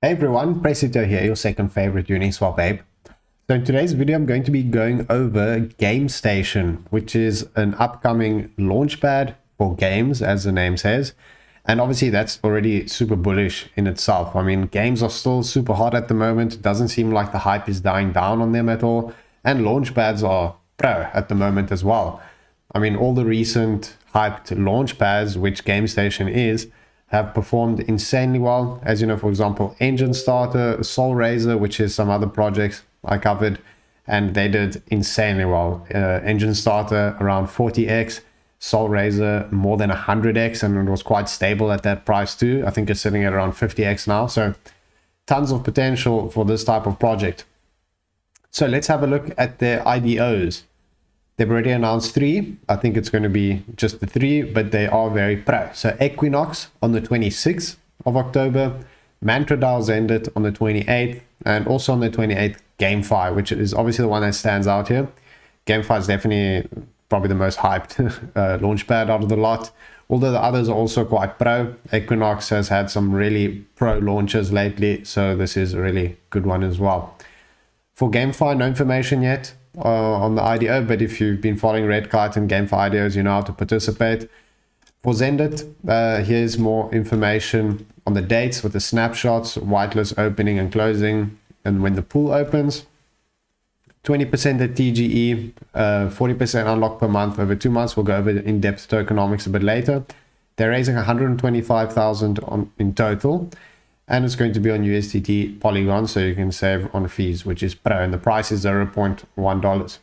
Hey everyone, Presale here, your second favorite Uniswap ape. So in today's video, I'm going to be going over Gamestation, which is an upcoming launchpad for games, as the name says. And obviously that's already super bullish in itself. I mean, games are still super hot at the moment. It doesn't seem like the hype is dying down on them at all. And launchpads are pro at the moment as well. I mean, all the recent hyped launchpads, which Gamestation is, have performed insanely well. As you know, for example, Engine Starter, Soul Razor, which is some other projects I covered, and they did insanely well. Engine Starter around 40x, Soul Razor more than 100x, and it was quite stable at that price too. I think it's sitting at around 50x now, so tons of potential for this type of project. So let's have a look at their IDOs. They've already announced 3. I think it's going to be just the 3, but they are very pro. So Equinox on the 26th of October, Mantradale Zendit on the 28th, and also on the 28th, GameFi, which is obviously the one that stands out here. GameFi is definitely probably the most hyped launchpad out of the lot, although the others are also quite pro. Equinox has had some really pro launches lately, so this is a really good one as well. For GameFi, no information yet on the IDO, but if you've been following Red Kite and GameFi IDOs, you know how to participate. For Zendit, here's more information on the dates with the snapshots, whitelist opening and closing, and when the pool opens. 20% at TGE, 40% unlock per month over 2 months. We'll go over in-depth tokenomics a bit later. They're raising 125,000 in total, and it's going to be on USDT Polygon, so you can save on fees, which is pro, and the price is $0.1.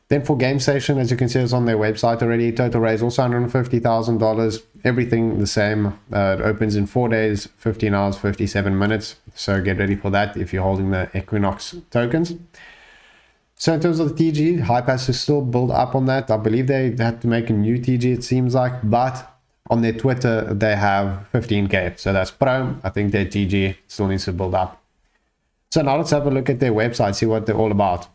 Then for Gamestation, as you can see, it's on their website already. Total raise also $150,000. Everything the same. It opens in 4 days, 15 hours, 57 minutes. So get ready for that if you're holding the Equinox tokens. So in terms of the TG, hype has to still build up on that. I believe they had to make a new TG, it seems like, but on their Twitter, they have 15K. So that's pro. I think their TG still needs to build up. So now let's have a look at their website, see what they're all about.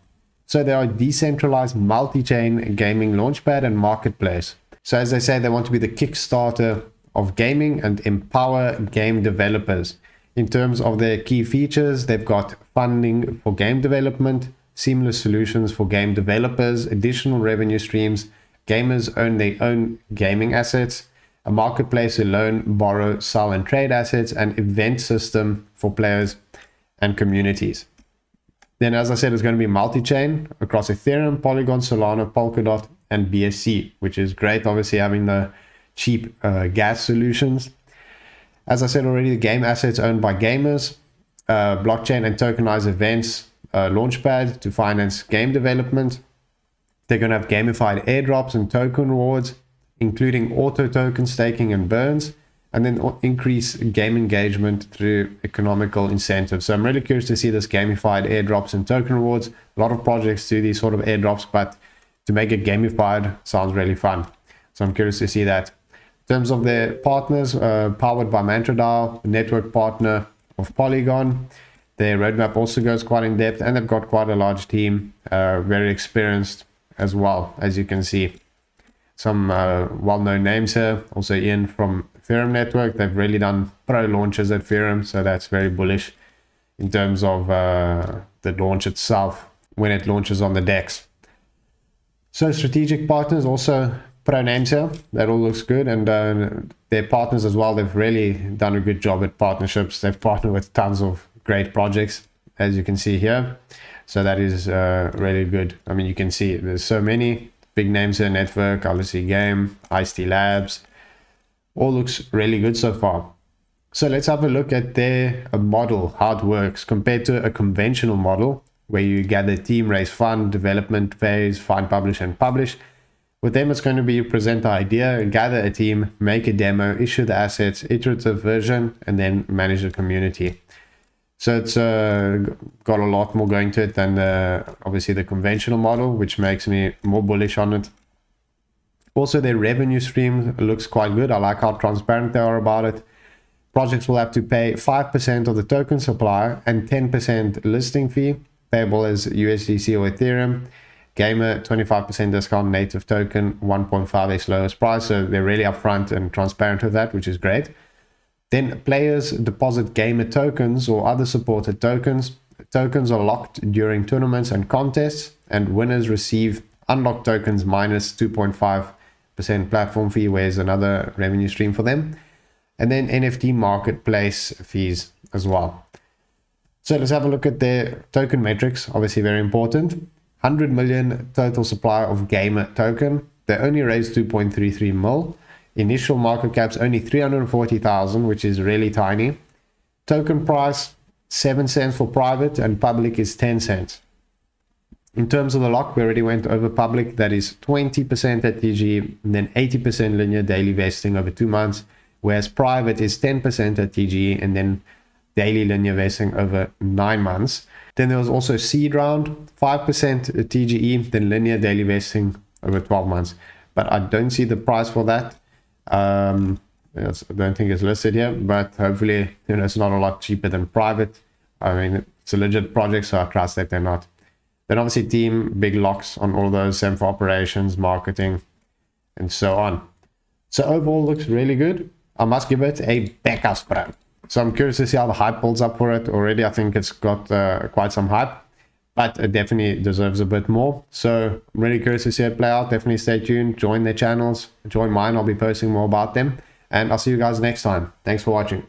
So they are a decentralized multi-chain gaming launchpad and marketplace. So as they say, they want to be the Kickstarter of gaming and empower game developers. In terms of their key features, they've got funding for game development, seamless solutions for game developers, additional revenue streams, gamers own their own gaming assets, a marketplace to loan, borrow, sell, and trade assets, and event system for players and communities. Then, as I said, it's going to be multi-chain across Ethereum, Polygon, Solana, Polkadot, and BSC, which is great, obviously, having the cheap gas solutions. As I said already, the game assets owned by gamers, blockchain and tokenized events, Launchpad to finance game development. They're going to have gamified airdrops and token rewards, including auto token staking and burns, and then increase game engagement through economical incentives. So I'm really curious to see this gamified airdrops and token rewards. A lot of projects do these sort of airdrops, but to make it gamified sounds really fun. So I'm curious to see that. In terms of their partners, powered by Mantradale, network partner of Polygon. Their roadmap also goes quite in depth, and they've got quite a large team, very experienced as well, as you can see. Some well-known names here. Also Ian from Ethereum Network. They've really done pro launches at Ethereum, so that's very bullish in terms of the launch itself when it launches on the DEX. So strategic partners, also pro names here. That all looks good, and their partners as well. They've really done a good job at partnerships. They've partnered with tons of great projects, as you can see here. So that is really good. I mean, you can see there's so many big names here: Network, Odyssey Game, Ice-T Labs. All looks really good so far. So let's have a look at their model, how it works compared to a conventional model where you gather team, raise fund, development phase, find, publish, and publish. With them, it's going to be you present the idea, gather a team, make a demo, issue the assets, iterative version, and then manage the community. So it's got a lot more going to it than obviously the conventional model, which makes me more bullish on it. Also, their revenue stream looks quite good. I like how transparent they are about it. Projects will have to pay 5% of the token supply and 10% listing fee, payable as USDC or Ethereum. Gamer, 25% discount, native token, 1.5x lowest price. So they're really upfront and transparent with that, which is great. Then players deposit gamer tokens or other supported tokens. Tokens are locked during tournaments and contests, and winners receive unlocked tokens minus 2.5% platform fee, where's another revenue stream for them. And then NFT marketplace fees as well. So let's have a look at their token metrics. Obviously very important. 100 million total supply of gamer token. They only raised 2.33 mil. Initial market cap's only 340,000, which is really tiny. Token price 7 cents for private, and public is 10 cents. In terms of the lock, we already went over public. That is 20% at TGE, and then 80% linear daily vesting over 2 months, whereas private is 10% at TGE and then daily linear vesting over 9 months. Then there was also seed round, 5% at TGE, then linear daily vesting over 12 months. But I don't see the price for that. I don't think it's listed here, but hopefully, it's not a lot cheaper than private. I mean, it's a legit project, so I trust that they're not. Then obviously team, big locks on all those, same for operations, marketing, and so on. So overall looks really good. I must give it a backup bro. So I'm curious to see how the hype builds up for it. Already I think it's got quite some hype, but it definitely deserves a bit more. So I'm really curious to see it play out. Definitely stay tuned, join their channels, join mine. I'll be posting more about them, and I'll see you guys next time. Thanks for watching.